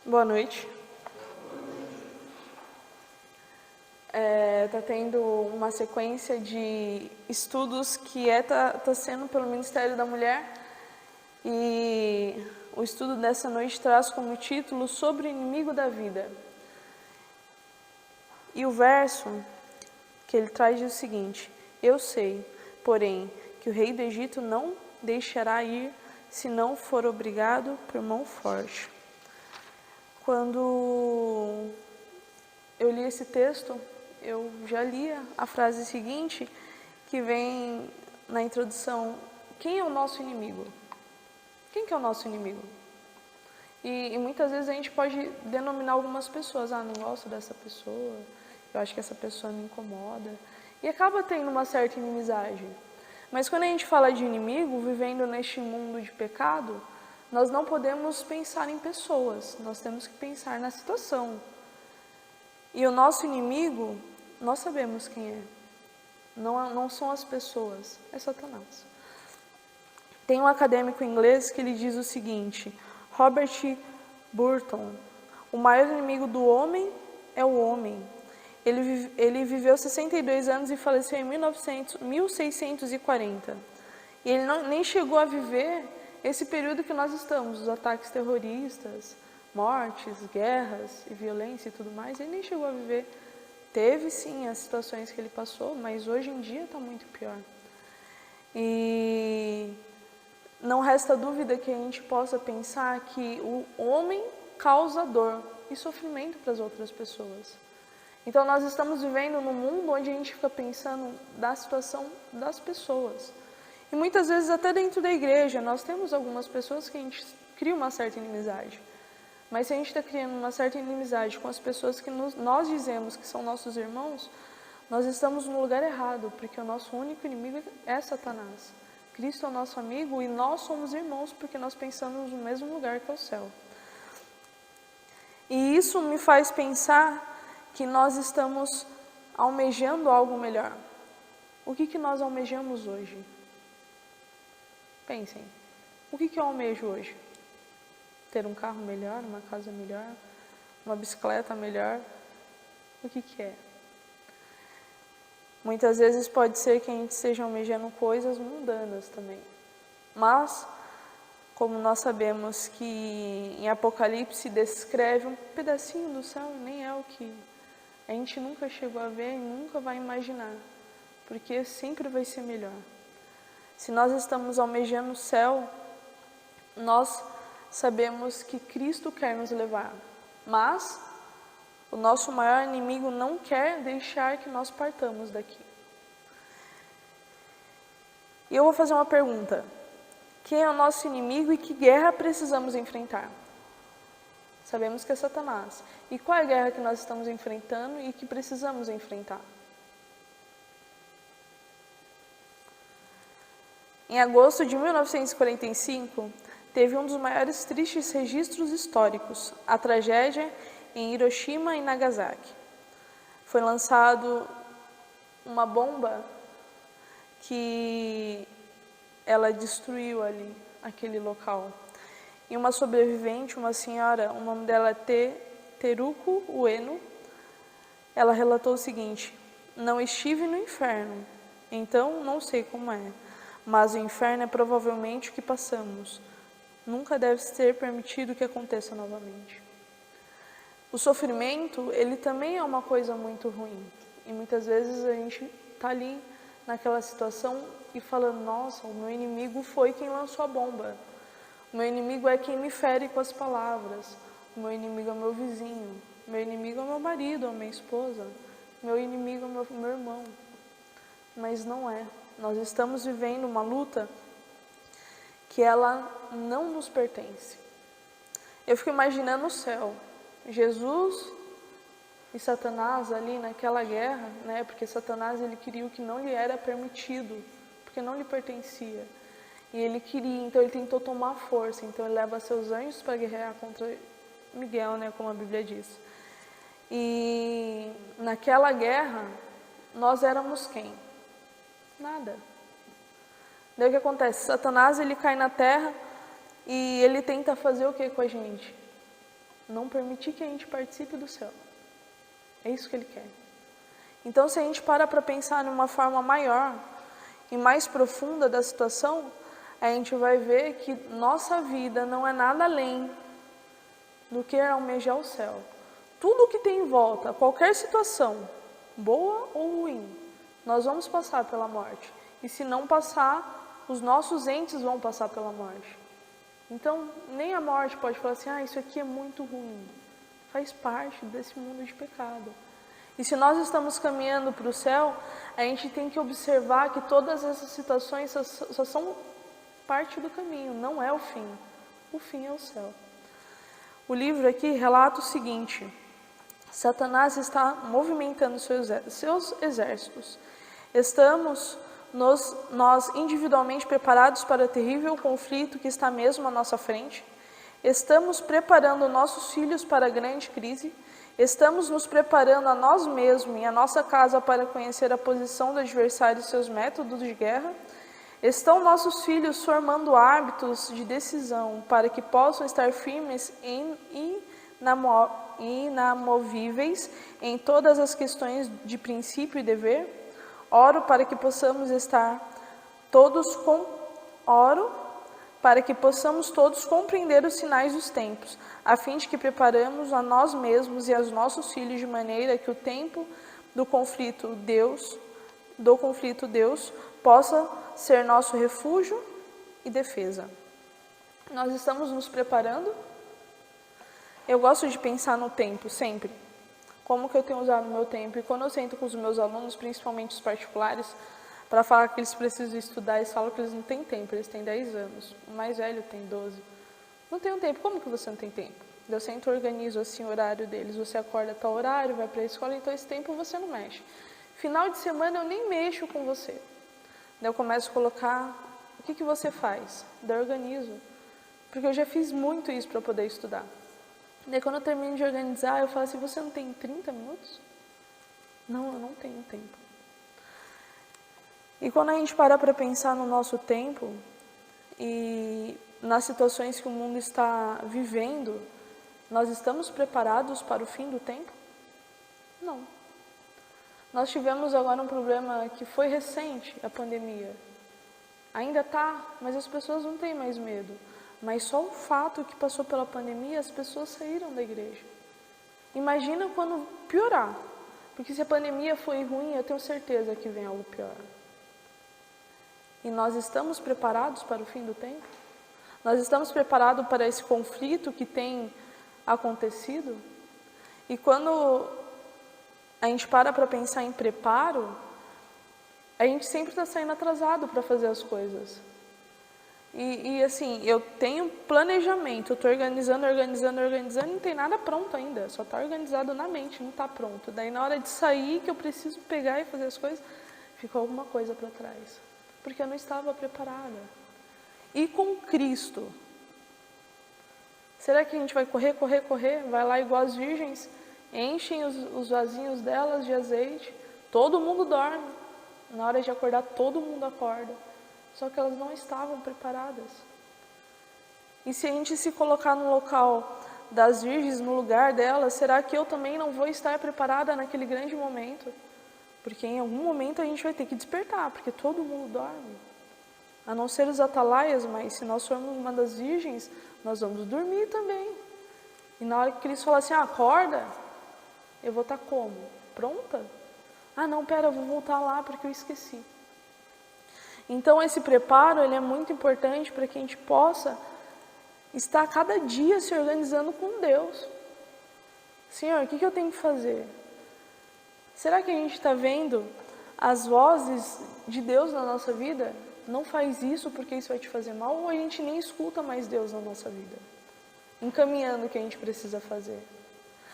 Boa noite. Tá tendo uma sequência de estudos que tá sendo pelo Ministério da Mulher, e o estudo dessa noite traz como título Sobre o Inimigo da Vida. E o verso que ele traz diz o seguinte: Eu sei, porém, que o rei do Egito não deixará ir se não for obrigado por mão forte. Quando eu li esse texto, eu já lia a frase seguinte, que vem na introdução: quem é o nosso inimigo? Quem que é o nosso inimigo? E muitas vezes a gente pode denominar algumas pessoas: não gosto dessa pessoa, eu acho que essa pessoa me incomoda, e acaba tendo uma certa inimizade. Mas quando a gente fala de inimigo, vivendo neste mundo de pecado, nós não podemos pensar em pessoas, nós temos que pensar na situação. E o nosso inimigo, nós sabemos quem é. Não são as pessoas, é Satanás. Tem um acadêmico inglês que ele diz o seguinte: Robert Burton, o maior inimigo do homem é o homem. Ele viveu 62 anos e faleceu em 1640. E ele nem chegou a viver esse período que nós estamos, os ataques terroristas, mortes, guerras e violência e tudo mais. Ele nem chegou a viver. Teve sim as situações que ele passou, mas hoje em dia está muito pior. E não resta dúvida que a gente possa pensar que o homem causa dor e sofrimento para as outras pessoas. Então nós estamos vivendo num mundo onde a gente fica pensando da situação das pessoas. E muitas vezes até dentro da igreja nós temos algumas pessoas que a gente cria uma certa inimizade. Mas se a gente está criando uma certa inimizade com as pessoas que nós dizemos que são nossos irmãos, nós estamos no lugar errado, porque o nosso único inimigo é Satanás. Cristo é o nosso amigo e nós somos irmãos porque nós pensamos no mesmo lugar que é o céu. E isso me faz pensar que nós estamos almejando algo melhor. O que nós almejamos hoje? Pensem, o que eu almejo hoje? Ter um carro melhor, uma casa melhor, uma bicicleta melhor? O que é? Muitas vezes pode ser que a gente esteja almejando coisas mundanas também. Mas, como nós sabemos que em Apocalipse descreve um pedacinho do céu, nem é o que a gente nunca chegou a ver e nunca vai imaginar, porque sempre vai ser melhor. Se nós estamos almejando o céu, nós sabemos que Cristo quer nos levar, mas o nosso maior inimigo não quer deixar que nós partamos daqui. E eu vou fazer uma pergunta: quem é o nosso inimigo e que guerra precisamos enfrentar? Sabemos que é Satanás. E qual é a guerra que nós estamos enfrentando e que precisamos enfrentar? Em agosto de 1945, teve um dos maiores tristes registros históricos, a tragédia em Hiroshima e Nagasaki. Foi lançado uma bomba que ela destruiu ali, aquele local. E uma sobrevivente, uma senhora, o nome dela é Teruko Ueno, ela relatou o seguinte: não estive no inferno, então não sei como é, mas o inferno é provavelmente o que passamos. Nunca deve ser permitido que aconteça novamente. O sofrimento, ele também é uma coisa muito ruim. E muitas vezes a gente está ali naquela situação e falando: nossa, o meu inimigo foi quem lançou a bomba. O meu inimigo é quem me fere com as palavras. O meu inimigo é meu vizinho. O meu inimigo é meu marido, é minha esposa. O meu inimigo é meu irmão. Mas não é. Nós estamos vivendo uma luta que ela não nos pertence. Eu fico imaginando o céu, Jesus e Satanás ali naquela guerra, né? Porque Satanás, ele queria o que não lhe era permitido, porque não lhe pertencia. E ele queria, então ele tentou tomar força, então ele leva seus anjos para guerrear contra Miguel, né? Como a Bíblia diz. E naquela guerra, nós éramos quem? Nada. Daí o que acontece? Satanás, ele cai na terra e ele tenta fazer o que com a gente? não permitir que a gente participe do céu. É isso que Ele quer. Então, se a gente para pensar numa forma maior e mais profunda da situação, a gente vai ver que nossa vida não é nada além do que almejar o céu. Tudo que tem em volta, qualquer situação, boa ou ruim, nós vamos passar pela morte. E se não passar, os nossos entes vão passar pela morte. Então, nem a morte pode falar assim, isso aqui é muito ruim. Faz parte desse mundo de pecado. E se nós estamos caminhando para o céu, a gente tem que observar que todas essas situações só são parte do caminho, não é o fim. O fim é o céu. O livro aqui relata o seguinte: Satanás está movimentando seus exércitos. Estamos nós individualmente preparados para o terrível conflito que está mesmo à nossa frente? Estamos preparando nossos filhos para a grande crise? Estamos nos preparando a nós mesmos e a nossa casa para conhecer a posição do adversário e seus métodos de guerra? Estão nossos filhos formando hábitos de decisão para que possam estar firmes e inamovíveis em todas as questões de princípio e dever? Oro para que possamos todos compreender os sinais dos tempos, a fim de que preparamos a nós mesmos e aos nossos filhos de maneira que o tempo do conflito Deus possa ser nosso refúgio e defesa. Nós estamos nos preparando? Eu gosto de pensar no tempo, sempre. Como que eu tenho usado o meu tempo? E quando eu sento com os meus alunos, principalmente os particulares, para falar que eles precisam estudar, eles falam que eles não têm tempo, eles têm 10 anos. O mais velho tem 12. Não tenho tempo. Como que você não tem tempo? Eu sempre organizo assim o horário deles. Você acorda a tal horário, vai para a escola, então esse tempo você não mexe. Final de semana eu nem mexo com você. Daí eu começo a colocar, o que você faz? Daí eu organizo. Porque eu já fiz muito isso para poder estudar. Daí quando eu termino de organizar, eu falo assim, você não tem 30 minutos? Não, eu não tenho tempo. E quando a gente para pensar no nosso tempo e nas situações que o mundo está vivendo, nós estamos preparados para o fim do tempo? Não. Nós tivemos agora um problema que foi recente, a pandemia. Ainda está, mas as pessoas não têm mais medo. Mas só o fato que passou pela pandemia, as pessoas saíram da igreja. Imagina quando piorar. Porque se a pandemia foi ruim, eu tenho certeza que vem algo pior. E nós estamos preparados para o fim do tempo? Nós estamos preparados para esse conflito que tem acontecido? E quando a gente para pensar em preparo, a gente sempre está saindo atrasado para fazer as coisas. E assim, eu tenho planejamento, eu estou organizando, e não tem nada pronto ainda, só está organizado na mente, não está pronto. Daí na hora de sair, que eu preciso pegar e fazer as coisas, ficou alguma coisa para trás, porque eu não estava preparada. E com Cristo, será que a gente vai correr, vai lá igual as virgens, enchem os vasinhos delas de azeite, todo mundo dorme, na hora de acordar todo mundo acorda. Só que elas não estavam preparadas. E se a gente se colocar no local das virgens, no lugar delas, será que eu também não vou estar preparada naquele grande momento? Porque em algum momento a gente vai ter que despertar, porque todo mundo dorme. A não ser os atalaias, mas se nós formos uma das virgens, nós vamos dormir também. E na hora que Cristo falar assim, acorda, eu vou estar como? Pronta? Não, pera, eu vou voltar lá porque eu esqueci. Então esse preparo ele é muito importante para que a gente possa estar cada dia se organizando com Deus. Senhor, o que eu tenho que fazer? Será que a gente está vendo as vozes de Deus na nossa vida? Não faz isso porque isso vai te fazer mal, ou a gente nem escuta mais Deus na nossa vida, encaminhando o que a gente precisa fazer.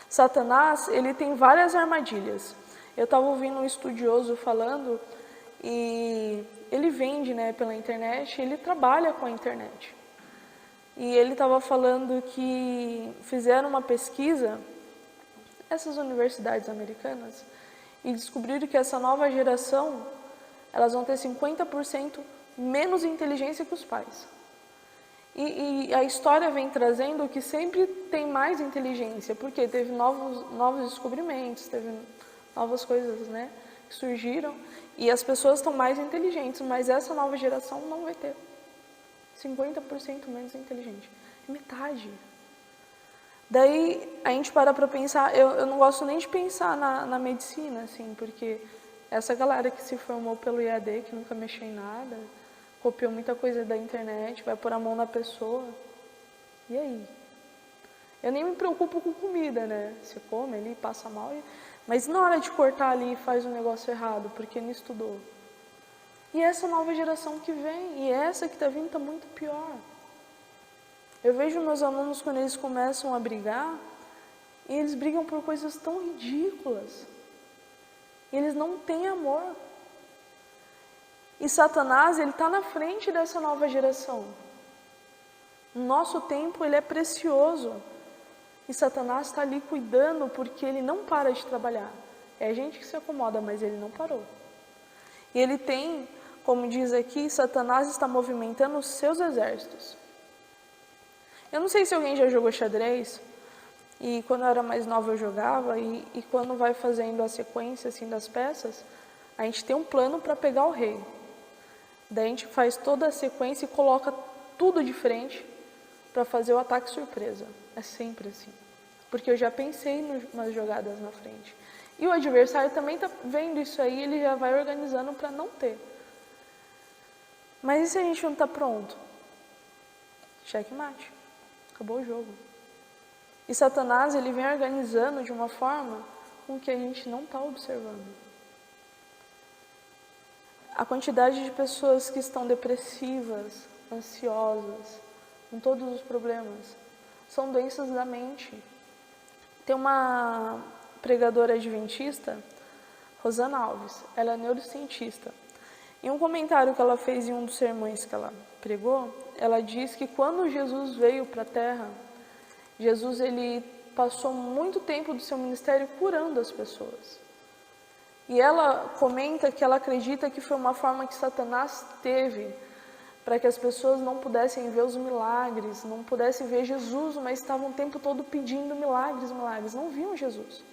Satanás, ele tem várias armadilhas. Eu estava ouvindo um estudioso falando e ele vende pela internet, ele trabalha com a internet. E ele estava falando que fizeram uma pesquisa, essas universidades americanas, e descobriram que essa nova geração, elas vão ter 50% menos inteligência que os pais. E a história vem trazendo que sempre tem mais inteligência, porque teve novos descobrimentos, teve novas coisas, né, que surgiram, e as pessoas estão mais inteligentes, mas essa nova geração não vai ter. 50% menos inteligente. É metade. Daí a gente para pensar, eu não gosto nem de pensar na medicina, assim, porque essa galera que se formou pelo IAD, que nunca mexeu em nada, copiou muita coisa da internet, vai pôr a mão na pessoa. E aí? Eu nem me preocupo com comida, né? Você come ali, passa mal, mas na hora de cortar ali faz um negócio errado, porque não estudou. E essa nova geração que vem, e essa que está vindo está muito pior. Eu vejo meus alunos quando eles começam a brigar, e eles brigam por coisas tão ridículas. E eles não têm amor. E Satanás, ele está na frente dessa nova geração. No nosso tempo, ele é precioso. E Satanás está ali cuidando porque ele não para de trabalhar. É a gente que se acomoda, mas ele não parou. E ele tem, como diz aqui, Satanás está movimentando os seus exércitos. Eu não sei se alguém já jogou xadrez, e quando eu era mais nova eu jogava, e quando vai fazendo a sequência assim, das peças, a gente tem um plano para pegar o rei. Daí a gente faz toda a sequência e coloca tudo de frente para fazer o ataque surpresa. É sempre assim. Porque eu já pensei nas jogadas na frente. E o adversário também está vendo isso aí, ele já vai organizando para não ter. Mas e se a gente não está pronto? Checkmate. Acabou o jogo. E Satanás, ele vem organizando de uma forma com que a gente não está observando. A quantidade de pessoas que estão depressivas, ansiosas, com todos os problemas, são doenças da mente. Tem uma pregadora adventista, Rosana Alves, ela é neurocientista. Em um comentário que ela fez em um dos sermões que ela pregou, ela diz que quando Jesus veio para a Terra, Jesus ele passou muito tempo do seu ministério curando as pessoas. E ela comenta que ela acredita que foi uma forma que Satanás teve para que as pessoas não pudessem ver os milagres, não pudessem ver Jesus, mas estavam o tempo todo pedindo milagres, milagres, não viam Jesus.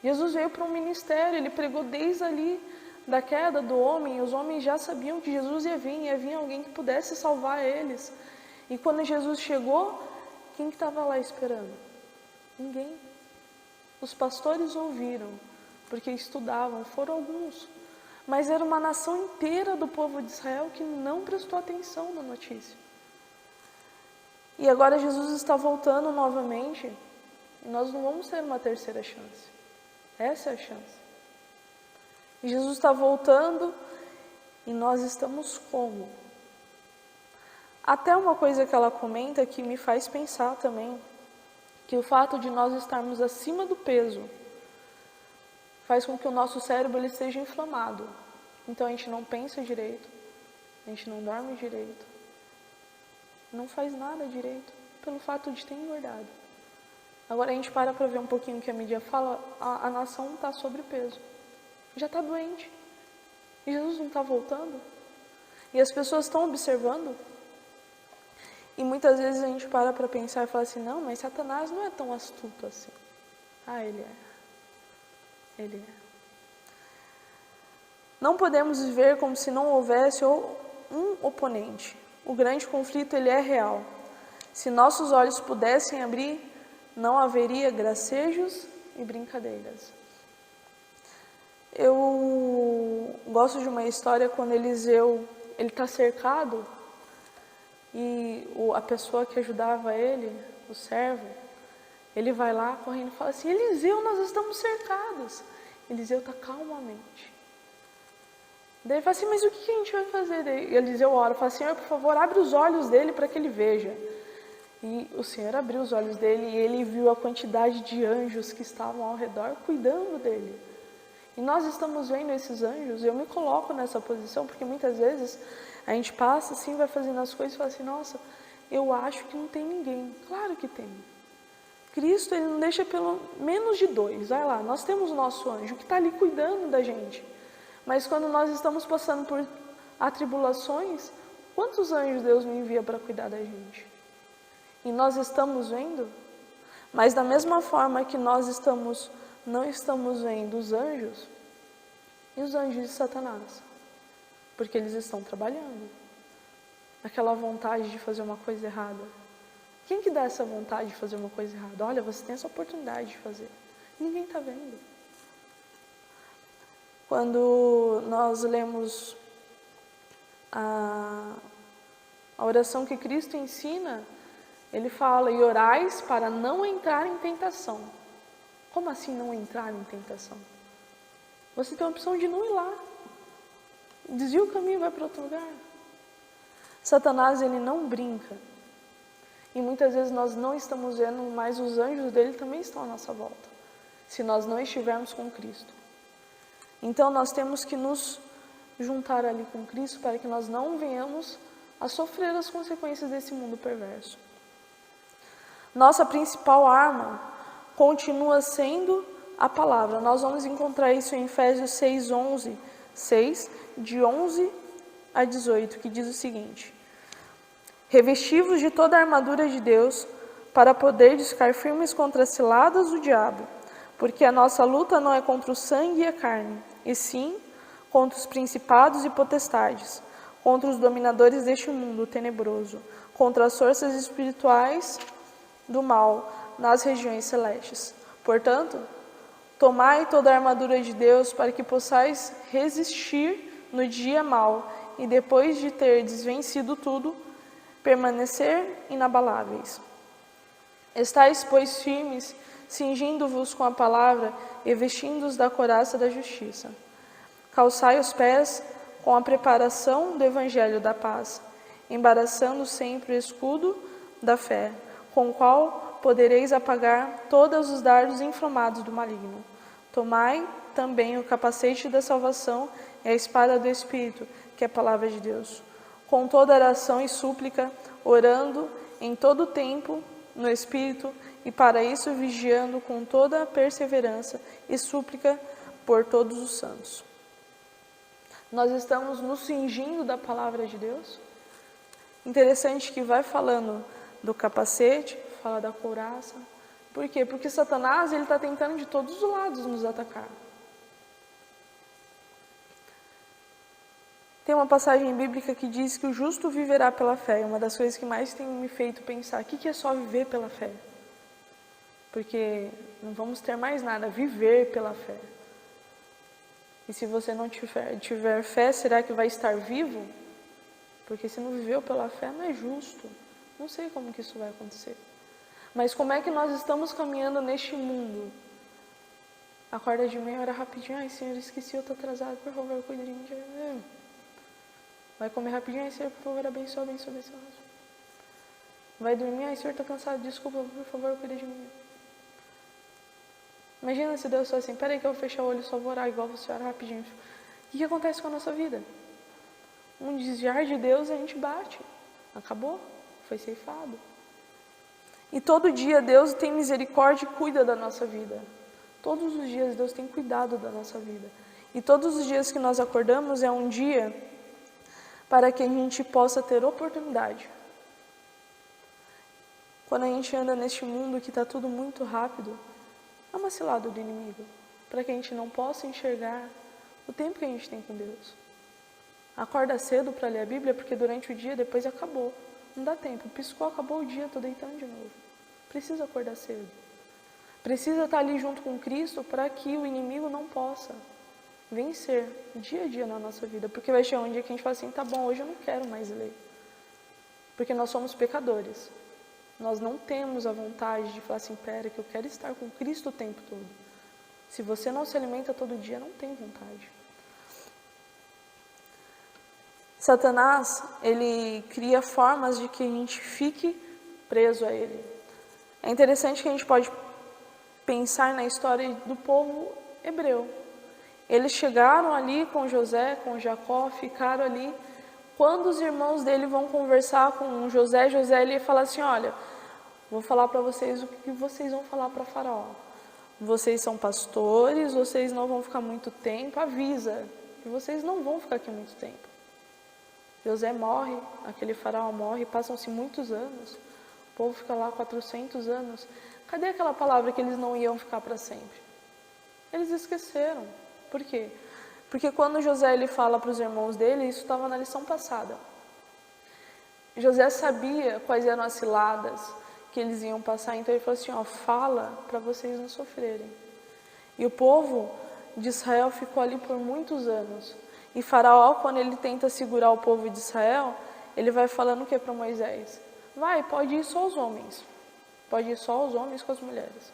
Jesus veio para um ministério, ele pregou desde ali da queda do homem, os homens já sabiam que Jesus ia vir alguém que pudesse salvar eles. E quando Jesus chegou, quem que estava lá esperando? Ninguém. Os pastores ouviram, porque estudavam, foram alguns. Mas era uma nação inteira do povo de Israel que não prestou atenção na notícia. E agora Jesus está voltando novamente, e nós não vamos ter uma terceira chance. Essa é a chance. E Jesus está voltando, e nós estamos como? Até uma coisa que ela comenta que me faz pensar também, que o fato de nós estarmos acima do peso faz com que o nosso cérebro ele esteja inflamado. Então a gente não pensa direito, a gente não dorme direito, não faz nada direito, pelo fato de ter engordado. Agora a gente para ver um pouquinho o que a mídia fala, a nação está sobrepeso, já está doente, e Jesus não está voltando, e as pessoas estão observando. E muitas vezes a gente para pensar e fala assim, não, mas Satanás não é tão astuto assim. Ah, ele é. Ele é. Não podemos viver como se não houvesse um oponente. O grande conflito, ele é real. Se nossos olhos pudessem abrir, não haveria gracejos e brincadeiras. Eu gosto de uma história quando Eliseu, ele está cercado, e a pessoa que ajudava ele, o servo, ele vai lá correndo e fala assim, Eliseu, nós estamos cercados. Eliseu está calmamente. Daí ele fala assim, mas o que a gente vai fazer? Daí Eliseu ora, fala, Senhor, por favor, abre os olhos dele para que ele veja. E o Senhor abriu os olhos dele e ele viu a quantidade de anjos que estavam ao redor cuidando dele. E nós estamos vendo esses anjos, eu me coloco nessa posição, porque muitas vezes a gente passa assim, vai fazendo as coisas e fala assim, nossa, eu acho que não tem ninguém. Claro que tem. Cristo, ele não deixa pelo menos de 2. Vai lá, nós temos o nosso anjo que está ali cuidando da gente. Mas quando nós estamos passando por atribulações, quantos anjos Deus me envia para cuidar da gente? E nós estamos vendo? Mas da mesma forma que nós não estamos vendo os anjos, e os anjos de Satanás? Porque eles estão trabalhando. Aquela vontade de fazer uma coisa errada. Quem que dá essa vontade de fazer uma coisa errada? Olha, você tem essa oportunidade de fazer. Ninguém está vendo. Quando nós lemos a oração que Cristo ensina, ele fala, e orais para não entrar em tentação. Como assim não entrar em tentação? Você tem a opção de não ir lá. Desvia o caminho e vai para outro lugar. Satanás, ele não brinca. E muitas vezes nós não estamos vendo, mas os anjos dele também estão à nossa volta, se nós não estivermos com Cristo. Então nós temos que nos juntar ali com Cristo para que nós não venhamos a sofrer as consequências desse mundo perverso. Nossa principal arma continua sendo a palavra. Nós vamos encontrar isso em Efésios 6, de 11 a 18, que diz o seguinte: revestivos de toda a armadura de Deus, para poder ficar firmes contra as ciladas do diabo, porque a nossa luta não é contra o sangue e a carne, e sim contra os principados e potestades, contra os dominadores deste mundo tenebroso, contra as forças espirituais do mal nas regiões celestes. Portanto, tomai toda a armadura de Deus para que possais resistir no dia mau e depois de ter vencido tudo, permanecer inabaláveis. Estais, pois, firmes, cingindo-vos com a palavra e vestindo-os da couraça da justiça. Calçai os pés com a preparação do evangelho da paz, embaraçando sempre o escudo da fé, com o qual podereis apagar todos os dardos inflamados do maligno. Tomai também o capacete da salvação e a espada do Espírito, que é a palavra de Deus, com toda oração e súplica, orando em todo tempo no Espírito, e para isso vigiando com toda a perseverança e súplica por todos os santos. Nós estamos nos cingindo da palavra de Deus. Interessante que vai falando do capacete, fala da couraça. Por quê? Porque Satanás está tentando de todos os lados nos atacar. Tem uma passagem bíblica que diz que o justo viverá pela fé. É uma das coisas que mais tem me feito pensar. O que é só viver pela fé? Porque não vamos ter mais nada, viver pela fé. E se você não tiver fé, será que vai estar vivo? Porque se não viveu pela fé, não é justo. Não sei como que isso vai acontecer. Mas como é que nós estamos caminhando neste mundo? Acorda de meia hora rapidinho. Ai, Senhor, esqueci, eu estou atrasado. Por favor, cuida de mim. Vai comer rapidinho. Ai, Senhor, por favor, abençoa. Vai dormir. Ai, Senhor, estou cansado. Desculpa, por favor, cuida de mim. Imagina se Deus fosse assim: peraí que eu vou fechar o olho, só vou orar igual você ora rapidinho. O que acontece com a nossa vida? Um desviar de Deus, a gente bate. Acabou. Foi ceifado. E todo dia Deus tem misericórdia e cuida da nossa vida. Todos os dias Deus tem cuidado da nossa vida. E todos os dias que nós acordamos é um dia para que a gente possa ter oportunidade. Quando a gente anda neste mundo que está tudo muito rápido, é uma cilada do inimigo, para que a gente não possa enxergar o tempo que a gente tem com Deus. Acorda cedo para ler a Bíblia, porque durante o dia depois acabou. Não dá tempo. Piscou, acabou o dia, estou deitando de novo. Precisa acordar cedo. Precisa estar ali junto com Cristo para que o inimigo não possa vencer dia a dia na nossa vida. Porque vai chegar um dia que a gente fala assim: tá bom, hoje eu não quero mais ler. Porque nós somos pecadores. Nós não temos a vontade de falar assim: pera, que eu quero estar com Cristo o tempo todo. Se você não se alimenta todo dia, não tem vontade. Satanás, ele cria formas de que a gente fique preso a ele. É interessante que a gente pode pensar na história do povo hebreu. Eles chegaram ali com José, com Jacó, ficaram ali. Quando os irmãos dele vão conversar com José, ele fala assim: olha, vou falar para vocês o que vocês vão falar para Faraó. Vocês são pastores, vocês não vão ficar muito tempo, avisa, que vocês não vão ficar aqui muito tempo. José morre, aquele faraó morre, passam-se muitos anos. O povo fica lá 400 anos. Cadê aquela palavra que eles não iam ficar para sempre? Eles esqueceram. Por quê? Porque quando José ele fala para os irmãos dele, isso estava na lição passada. José sabia quais eram as ciladas que eles iam passar, então ele falou assim, ó, fala para vocês não sofrerem. E o povo de Israel ficou ali por muitos anos. E Faraó, quando ele tenta segurar o povo de Israel, ele vai falando o que para Moisés? Vai, pode ir só os homens. Pode ir só os homens com as mulheres.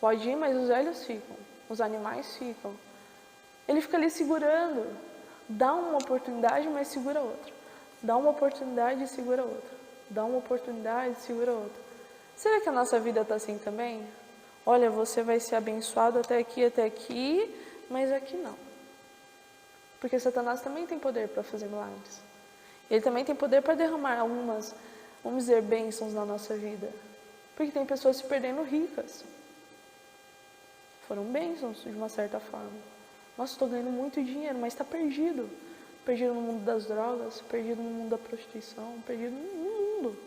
Pode ir, mas os velhos ficam. Os animais ficam. Ele fica ali segurando. Dá uma oportunidade, mas segura outra. Dá uma oportunidade e segura outra. Dá uma oportunidade e segura outra. Será que a nossa vida está assim também? Olha, você vai ser abençoado até aqui, mas aqui não. Porque Satanás também tem poder para fazer milagres. Ele também tem poder para derramar algumas, vamos dizer, bênçãos na nossa vida. Porque tem pessoas se perdendo ricas. Foram bênçãos de uma certa forma. Nossa, estou ganhando muito dinheiro, mas está perdido. Perdido no mundo das drogas, perdido no mundo da prostituição, perdido no mundo.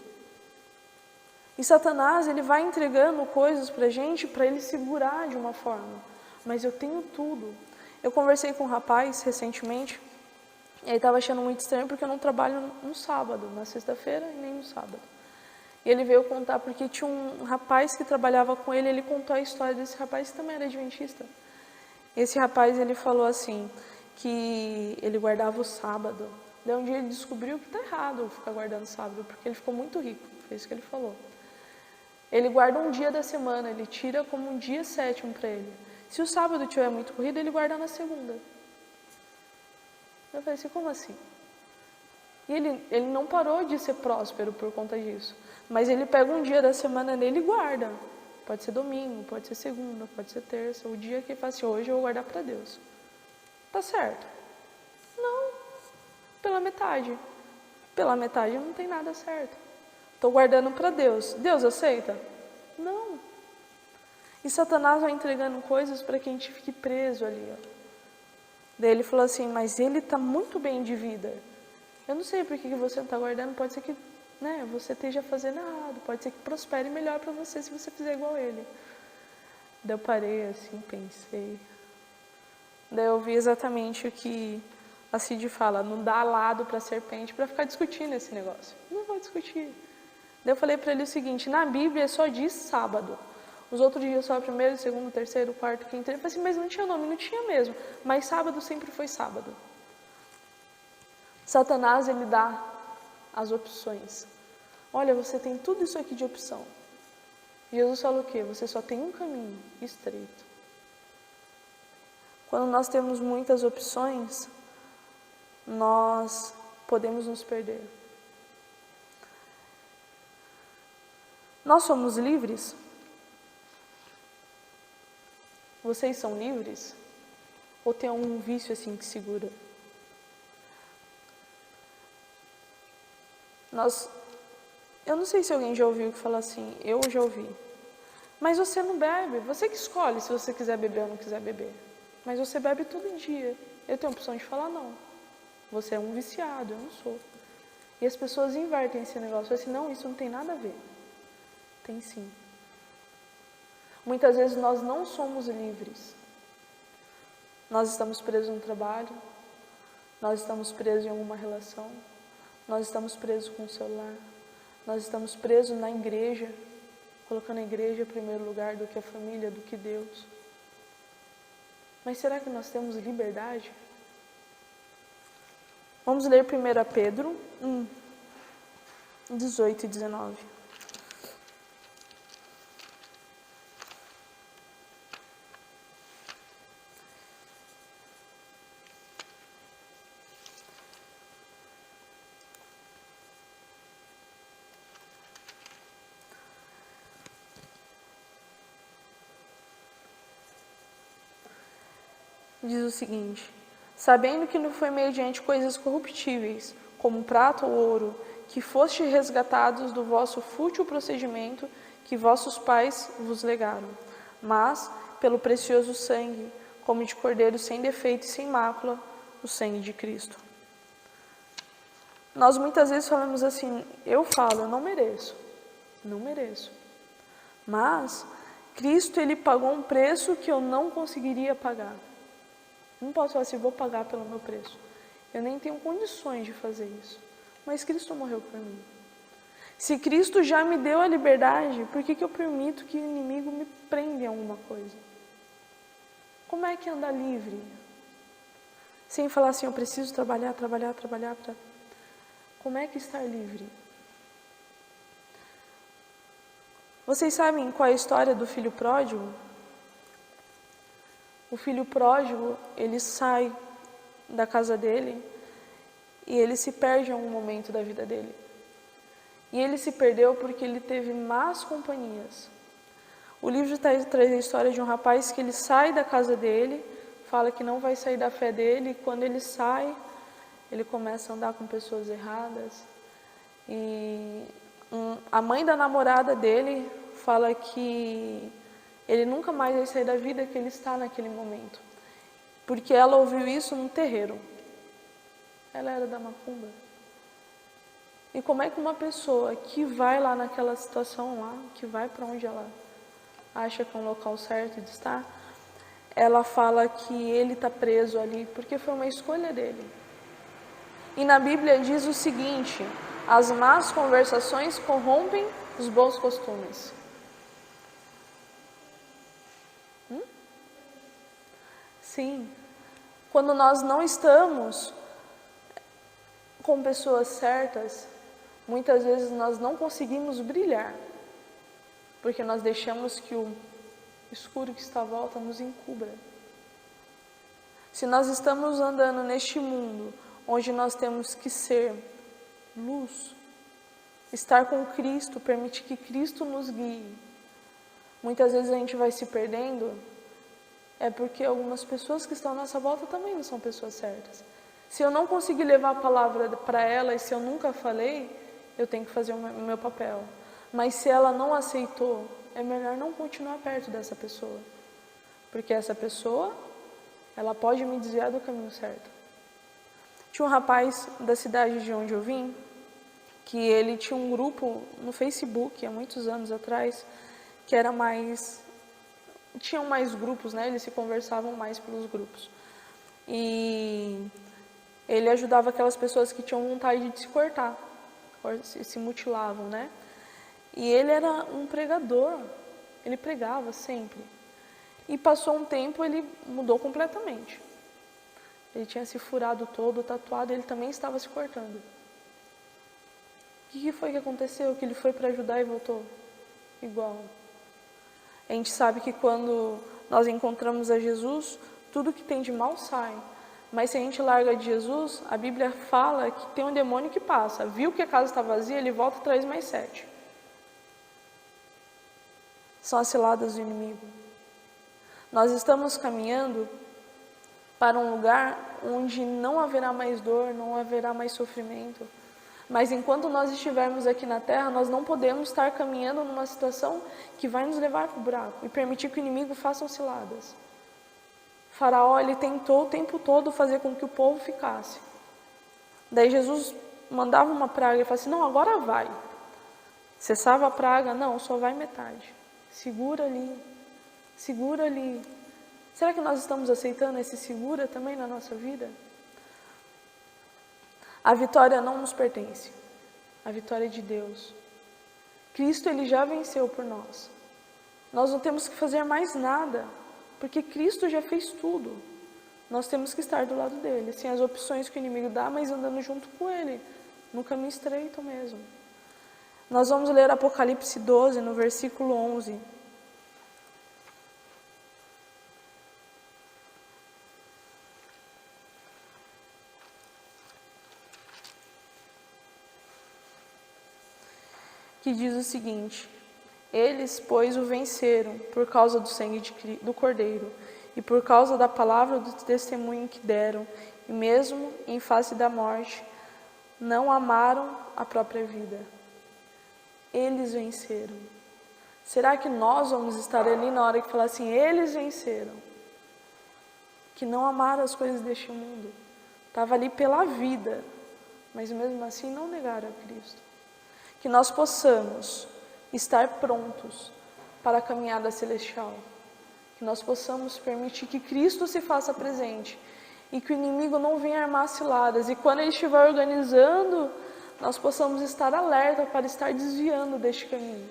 E Satanás, ele vai entregando coisas pra gente, para ele segurar de uma forma. Mas eu tenho tudo. Eu conversei com um rapaz recentemente, e ele estava achando muito estranho porque eu não trabalho no sábado, na sexta-feira e nem no sábado. E ele veio contar porque tinha um rapaz que trabalhava com ele, ele contou a história desse rapaz que também era adventista. Esse rapaz, ele falou assim, que ele guardava o sábado. Daí um dia ele descobriu que está errado ficar guardando sábado, porque ele ficou muito rico, foi isso que ele falou. Ele guarda um dia da semana, ele tira como um dia sétimo para ele. Se o sábado tiver muito corrido, ele guarda na segunda. Eu falei assim, como assim? E ele não parou de ser próspero por conta disso. Mas ele pega um dia da semana nele e guarda. Pode ser domingo, pode ser segunda, pode ser terça. O dia que ele fala assim, hoje eu vou guardar para Deus. Tá certo? Não. Pela metade. Pela metade não tem nada certo. Estou guardando para Deus. Deus aceita? Não. E Satanás vai entregando coisas para que a gente fique preso ali. Ó. Daí ele falou assim, mas ele está muito bem de vida. Eu não sei por que você não está guardando, pode ser que você esteja fazendo errado, pode ser que prospere melhor para você se você fizer igual ele. Daí eu parei assim, pensei. Daí eu vi exatamente o que a Cid fala, não dá lado para a serpente para ficar discutindo esse negócio. Não vou discutir. Daí eu falei para ele o seguinte, na Bíblia só diz sábado. Os outros dias só primeiro, segundo, terceiro, quarto, quinto. Ele falou assim, mas não tinha nome, não tinha mesmo. Mas sábado sempre foi sábado. Satanás, ele dá as opções. Olha, você tem tudo isso aqui de opção. Jesus falou o quê? Você só tem um caminho estreito. Quando nós temos muitas opções, nós podemos nos perder. Nós somos livres? Vocês são livres? Ou tem algum vício assim que segura? Eu não sei se alguém já ouviu que fala assim, eu já ouvi. Mas você não bebe, você que escolhe se você quiser beber ou não quiser beber. Mas você bebe todo dia. Eu tenho a opção de falar não. Você é um viciado, eu não sou. E as pessoas invertem esse negócio. Falam assim, não, isso não tem nada a ver. Tem sim. Muitas vezes nós não somos livres. Nós estamos presos no trabalho, nós estamos presos em alguma relação, nós estamos presos com o celular, nós estamos presos na igreja, colocando a igreja em primeiro lugar do que a família, do que Deus. Mas será que nós temos liberdade? Vamos ler 1 Pedro 1, 18 e 19. Diz o seguinte, sabendo que não foi mediante coisas corruptíveis, como prata ou ouro, que foste resgatados do vosso fútil procedimento que vossos pais vos legaram, mas pelo precioso sangue, como de cordeiro sem defeito e sem mácula, o sangue de Cristo. Nós muitas vezes falamos assim, eu não mereço. não mereço. Mas Cristo, Ele pagou um preço que eu não conseguiria pagar. Não posso falar assim, vou pagar pelo meu preço. Eu nem tenho condições de fazer isso. Mas Cristo morreu por mim. Se Cristo já me deu a liberdade, por que eu permito que o inimigo me prenda em alguma coisa? Como é que é andar livre? Sem falar assim, eu preciso trabalhar. Como é que estar livre? Vocês sabem qual é a história do filho pródigo? O filho pródigo, ele sai da casa dele e ele se perde em algum momento da vida dele. E ele se perdeu porque ele teve más companhias. O livro traz a história de um rapaz que ele sai da casa dele, fala que não vai sair da fé dele, e quando ele sai, ele começa a andar com pessoas erradas. E a mãe da namorada dele fala que ele nunca mais vai sair da vida que ele está naquele momento. Porque ela ouviu isso num terreiro. Ela era da macumba. E como é que uma pessoa que vai lá naquela situação lá, que vai para onde ela acha que é um local certo de estar, ela fala que ele está preso ali porque foi uma escolha dele. E na Bíblia diz o seguinte: as más conversações corrompem os bons costumes. Sim, quando nós não estamos com pessoas certas, muitas vezes nós não conseguimos brilhar, porque nós deixamos que o escuro que está à volta nos encubra. Se nós estamos andando neste mundo, onde nós temos que ser luz, estar com Cristo, permitir que Cristo nos guie, muitas vezes a gente vai se perdendo, é porque algumas pessoas que estão à nossa volta também não são pessoas certas. Se eu não conseguir levar a palavra para ela e se eu nunca falei, eu tenho que fazer o meu papel. Mas se ela não aceitou, é melhor não continuar perto dessa pessoa. Porque essa pessoa, ela pode me desviar do caminho certo. Tinha um rapaz da cidade de onde eu vim, que ele tinha um grupo no Facebook, há muitos anos atrás, que era mais... Tinham mais grupos, né? Eles se conversavam mais pelos grupos. E ele ajudava aquelas pessoas que tinham vontade de se cortar, se mutilavam, né? E ele era um pregador, ele pregava sempre. E passou um tempo, ele mudou completamente. Ele tinha se furado todo, tatuado, ele também estava se cortando. O que foi que aconteceu? Que ele foi para ajudar e voltou igual. A gente sabe que quando nós encontramos a Jesus, tudo que tem de mal sai. Mas se a gente larga de Jesus, a Bíblia fala que tem um demônio que passa. Viu que a casa está vazia, ele volta e traz mais 7. São as ciladas do inimigo. Nós estamos caminhando para um lugar onde não haverá mais dor, não haverá mais sofrimento. Mas enquanto nós estivermos aqui na terra, nós não podemos estar caminhando numa situação que vai nos levar para o buraco e permitir que o inimigo faça ciladas. Faraó, ele tentou o tempo todo fazer com que o povo ficasse. Daí Jesus mandava uma praga e falava assim, não, agora vai. Cessava a praga, não, só vai metade. Segura ali, segura ali. Será que nós estamos aceitando esse segura também na nossa vida? A vitória não nos pertence. A vitória é de Deus. Cristo, ele já venceu por nós. Nós não temos que fazer mais nada, porque Cristo já fez tudo. Nós temos que estar do lado dele, sem as opções que o inimigo dá, mas andando junto com ele, no caminho estreito mesmo. Nós vamos ler Apocalipse 12, no versículo 11. Que diz o seguinte: eles, pois, o venceram por causa do sangue do Cordeiro e por causa da palavra do testemunho que deram, e mesmo em face da morte, não amaram a própria vida. Eles venceram. Será que nós vamos estar ali na hora que falar assim, eles venceram? Que não amaram as coisas deste mundo. Estava ali pela vida, mas mesmo assim não negaram a Cristo. Que nós possamos estar prontos para a caminhada celestial. Que nós possamos permitir que Cristo se faça presente e que o inimigo não venha armar ciladas. E quando ele estiver organizando, nós possamos estar alerta para estar desviando deste caminho.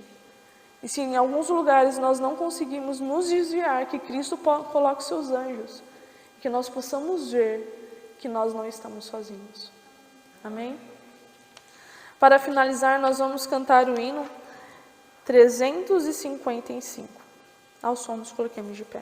E se em alguns lugares nós não conseguimos nos desviar, que Cristo coloque seus anjos, que nós possamos ver que nós não estamos sozinhos. Amém? Para finalizar, nós vamos cantar o hino 355. Ao som, nos coloquemos de pé.